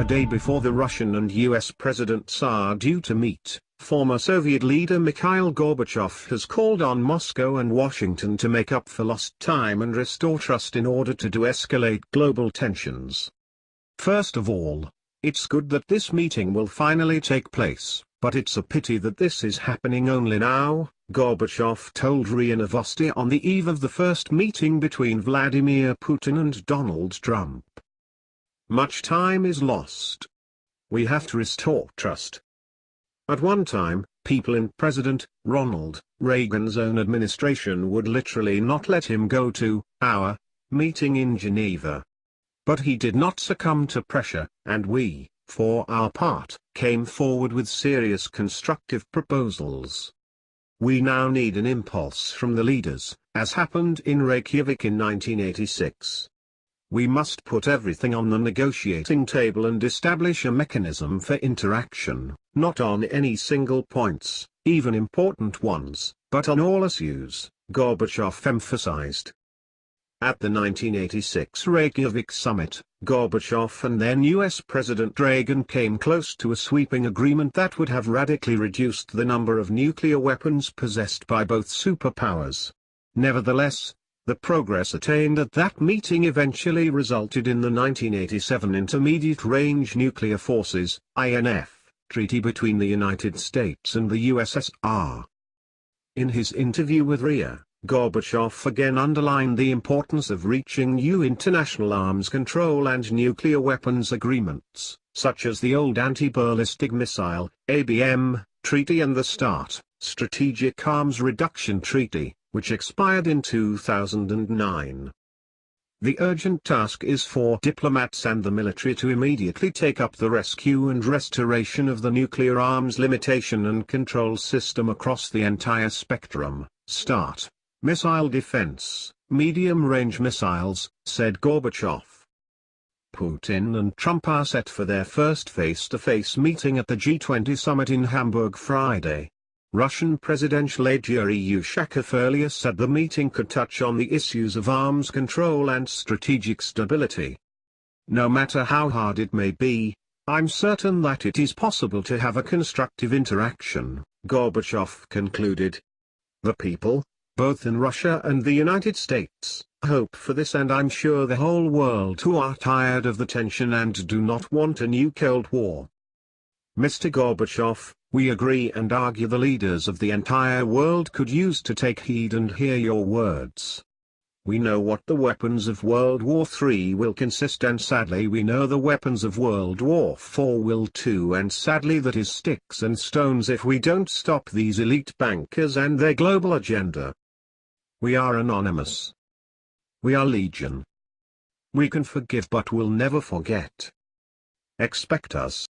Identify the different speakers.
Speaker 1: day before the Russian and US presidents are due to meet, former Soviet leader Mikhail Gorbachev has called on Moscow and Washington to make up for lost time and restore trust in order to de-escalate global tensions. First of all, it's good that this meeting will finally take place, but it's a pity that this is happening only now, Gorbachev told RIA Novosti on the eve of the first meeting between Vladimir Putin and Donald Trump. Much time is lost. We have to restore trust. At one time, people in President Ronald Reagan's own administration would literally not let him go to our meeting in Geneva. But he did not succumb to pressure, and we, for our part, came forward with serious constructive proposals. We now need an impulse from the leaders, as happened in Reykjavik in 1986. We must put everything on the negotiating table and establish a mechanism for interaction, not on any single points, even important ones, but on all issues, Gorbachev emphasized. At the 1986 Reykjavik summit, Gorbachev and then US President Reagan came close to a sweeping agreement that would have radically reduced the number of nuclear weapons possessed by both superpowers. Nevertheless, the progress attained at that meeting eventually resulted in the 1987 Intermediate Range Nuclear Forces (INF) Treaty between the United States and the USSR. In his interview with RIA, Gorbachev again underlined the importance of reaching new international arms control and nuclear weapons agreements, such as the old Anti-Ballistic Missile (ABM) Treaty and the START, Strategic Arms Reduction Treaty, which expired in 2009. The urgent task is for diplomats and the military to immediately take up the rescue and restoration of the nuclear arms limitation and control system across the entire spectrum, START. Missile defense, medium-range missiles, said Gorbachev. Putin and Trump are set for their first face-to-face meeting at the G20 summit in Hamburg Friday. Russian presidential aide Yuri Ushakov earlier said the meeting could touch on the issues of arms control and strategic stability. No matter how hard it may be, I'm certain that it is possible to have a constructive interaction, Gorbachev concluded. The people, both in Russia and the United States, hope for this, and I'm sure the whole world who are tired of the tension and do not want a new Cold War. Mr. Gorbachev, we agree and argue the leaders of the entire world could use to take heed and hear your words. We know what the weapons of World War III will consist, and sadly we know the weapons of World War IV will too, and sadly that is sticks and stones if we don't stop these elite bankers and their global agenda. We are anonymous. We are legion. We can forgive but will never forget. Expect us.